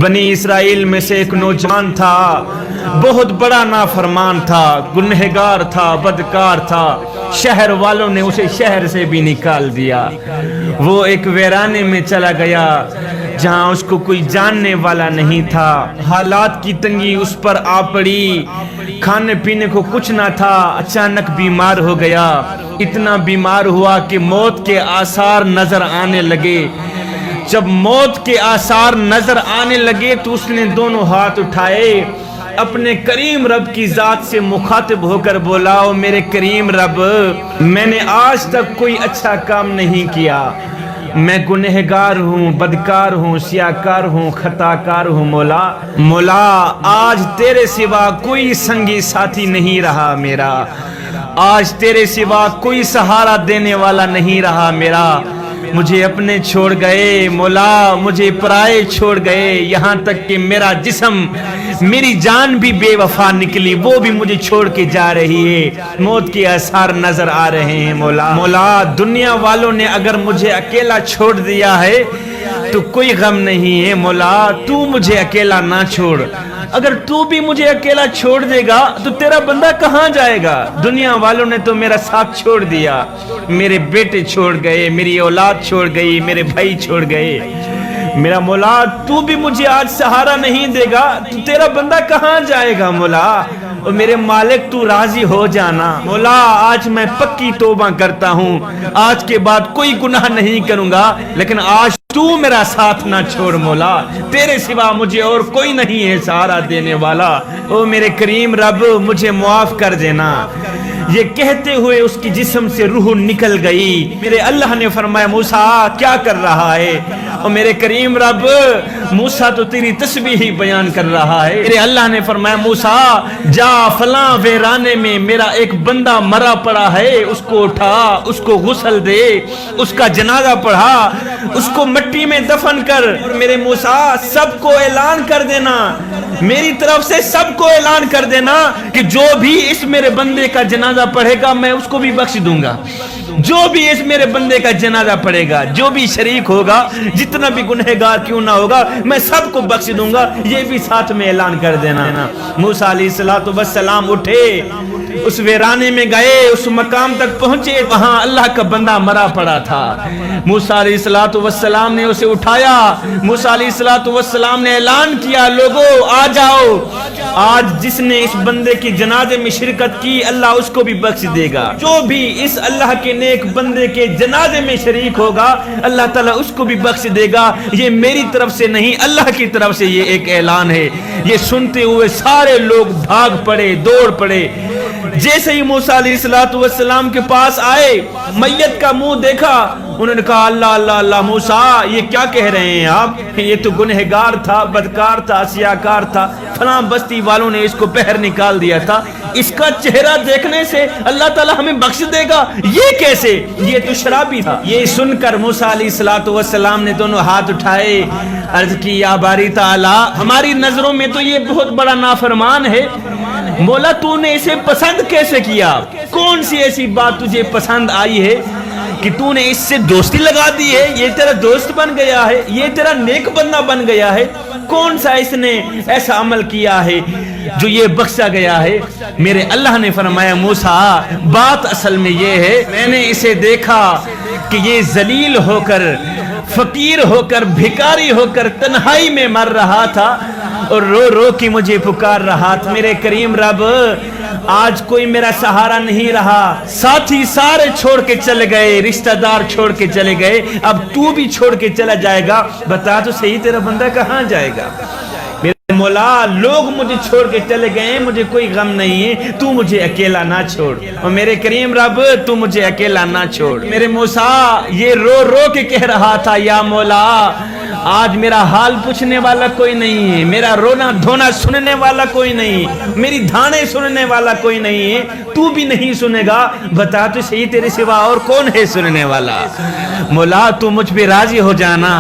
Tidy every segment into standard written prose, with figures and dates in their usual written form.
بنی اسرائیل میں سے ایک نوجوان تھا، بہت بڑا نافرمان تھا، گنہگار تھا، بدکار تھا۔ شہر والوں نے اسے شہر سے بھی نکال دیا۔ وہ ایک ویرانے میں چلا گیا جہاں اس کو کوئی جاننے والا نہیں تھا۔ حالات کی تنگی اس پر آ پڑی، کھانے پینے کو کچھ نہ تھا۔ اچانک بیمار ہو گیا، اتنا بیمار ہوا کہ موت کے آثار نظر آنے لگے۔ جب موت کے آثار نظر آنے لگے تو اس نے دونوں ہاتھ اٹھائے، اپنے کریم رب کی ذات سے مخاطب ہو کر بولا، او میرے کریم رب، میں نے آج تک کوئی اچھا کام نہیں کیا، میں گنہگار ہوں، بدکار ہوں، سیاکار ہوں، خطاکار ہوں۔ مولا آج تیرے سوا کوئی سنگی ساتھی نہیں رہا میرا، آج تیرے سوا کوئی سہارا دینے والا نہیں رہا میرا۔ مجھے اپنے چھوڑ گئے مولا، مجھے پرائے چھوڑ گئے، یہاں تک کہ میرا جسم، میری جان بھی بے وفا نکلی، وہ بھی مجھے چھوڑ کے جا رہی ہے۔ موت کے آثار نظر آ رہے ہیں مولا۔ دنیا والوں نے اگر مجھے اکیلا چھوڑ دیا ہے تو کوئی غم نہیں ہے مولا، تو مجھے اکیلا نہ چھوڑ۔ اگر تو بھی مجھے اکیلا چھوڑ دے گا تو تیرا بندہ کہاں جائے گا؟ دنیا والوں نے تو میرا ساتھ چھوڑ دیا، میرے بیٹے چھوڑ گئے، میری اولاد چھوڑ گئی، میرے بھائی چھوڑ گئے۔ میرا مولا تو بھی مجھے آج سہارا نہیں دے گا تو تیرا بندہ کہاں جائے گا مولا؟ اور میرے مالک تو راضی ہو جانا مولا، آج میں پکی توبہ کرتا ہوں، آج کے بعد کوئی گناہ نہیں کروں گا، لیکن آج تو میرا ساتھ نہ چھوڑ مولا، تیرے سوا مجھے اور کوئی نہیں ہے سہارا دینے والا۔ او میرے کریم رب، مجھے معاف کر دینا۔ یہ کہتے ہوئے اس کی جسم سے روح نکل گئی۔ میرے اللہ نے فرمایا، موسیٰ کیا کر رہا ہے؟ اور میرے کریم رب، موسیٰ تو تیری تسبیح بیان کر رہا ہے۔ میرے اللہ نے فرمایا، موسیٰ جا فلاں ویرانے میں میرا ایک بندہ مرا پڑا ہے، اس کو اٹھا، اس کو غسل دے، اس کا جنازہ پڑھا، اس کو مٹی میں دفن کر، اور میرے موسیٰ سب کو اعلان کر دینا، میری طرف سے سب کو اعلان کر دینا کہ جو بھی اس میرے بندے کا جنازہ پڑھے گا میں اس کو بھی بخش دوں گا۔ جو بھی اس میرے بندے کا جنازہ پڑھے گا، جو بھی شریک ہوگا، جتنا بھی گنہگار کیوں نہ ہوگا، میں سب کو بخش دوں گا، یہ بھی ساتھ میں اعلان کر دینا۔ موسیٰ علیہ السلام اٹھے، اس ویرانے میں گئے، اس مقام تک پہنچے، وہاں اللہ کا بندہ مرا پڑا تھا۔ موسیٰ علیہ السلام نے اسے اٹھایا، موسیٰ علیہ السلام نے اعلان کیا، لوگو آ جاؤ، آج جس نے اس بندے کی جنازے میں شرکت کی اللہ اس کو بھی بخش دے گا، جو بھی اس اللہ کے نیک بندے کے جنازے میں شریک ہوگا اللہ تعالیٰ اس کو بھی بخش دے گا۔ یہ میری طرف سے نہیں، اللہ کی طرف سے یہ ایک اعلان ہے۔ یہ سنتے ہوئے سارے لوگ بھاگ پڑے، دوڑ پڑے۔ جیسے ہی موسیٰ علیہ السلام کے پاس آئے، میت کا منہ دیکھا، انہوں نے کہا، اللہ اللہ اللہ موسیٰ، یہ کیا کہہ رہے ہیں آپ؟ یہ تو گنہگار تھا، بدکار تھا، سیاکار تھا، فلاں بستی والوں نے اس کو باہر نکال دیا تھا، اس کا چہرہ دیکھنے سے اللہ تعالیٰ ہمیں بخش دے گا، یہ کیسے؟ یہ تو شرابی تھا۔ یہ سن کر موسیٰ علیہ السلام نے دونوں ہاتھ اٹھائے، عرض کی، یا باری تعالیٰ، ہماری نظروں میں تو یہ بہت بڑا نافرمان ہے، مولا تو نے اسے پسند کیسے کیا؟ کون سی ایسی بات تجھے پسند آئی ہے کہ تو نے اس سے دوستی لگا دی ہے؟ یہ تیرا دوست بن گیا ہے، یہ تیرا نیک بندہ بن گیا ہے، کون سا اس نے ایسا عمل کیا ہے جو یہ بخشا گیا ہے؟ میرے اللہ نے فرمایا، موسیٰ بات اصل میں یہ ہے، میں نے اسے دیکھا کہ یہ ذلیل ہو کر، فقیر ہو کر، بھکاری ہو کر تنہائی میں مر رہا تھا اور رو رو کے مجھے پکار رہا تھا۔ میرے کریم رب، آج کوئی میرا سہارا نہیں رہا، ساتھی سارے چھوڑ کے چلے گئے، رشتہ دار چھوڑ کے چلے گئے، اب تو بھی چھوڑ کے چلا جائے گا، بتا تو صحیح تیرا بندہ کہاں جائے گا؟ میرے مولا، لوگ مجھے چھوڑ کے چلے گئے، مجھے کوئی غم نہیں ہے، تو مجھے اکیلا نہ چھوڑ، اور میرے کریم رب تو مجھے اکیلا نہ چھوڑ۔ میرے موسیٰ یہ رو رو کے کہہ رہا تھا، یا مولا، آج میرا حال پوچھنے والا کوئی نہیں ہے، میرا رونا دھونا سننے والا کوئی نہیں، میری دھانے سننے والا کوئی نہیں ہے، تو بھی نہیں سنے گا، بتا تو صحیح تیرے سوا اور کون ہے سننے والا؟ مولا تو مجھ پہ راضی ہو جانا،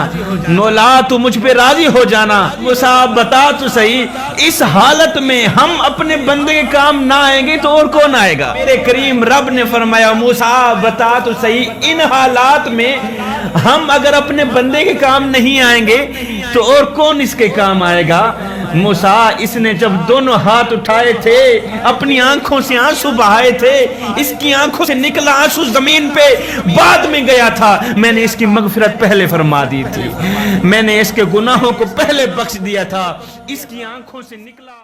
مولا تو مجھ پہ راضی ہو جانا۔ موسیٰ بتا تو صحیح، اس حالت میں ہم اپنے بندے کے کام نہ آئیں گے تو اور کون آئے گا؟ میرے کریم رب نے فرمایا، موسیٰ بتا تو صحیح، ان حالات میں ہم اگر اپنے بندے کے کام نہیں آئیں گے تو اور کون اس کے کام آئے گا؟ موسیٰ اس نے جب دونوں ہاتھ اٹھائے تھے اپنی آنکھوں سے آنسو بہائے تھے، اس کی آنکھوں سے نکلا آنسو زمین پہ بعد میں گیا تھا۔ میں نے اس کی مغفرت پہلے فرما دی تھی، میں نے اس کے گناہوں کو پہلے بخش دیا تھا، اس کی آنکھوں سے نکلا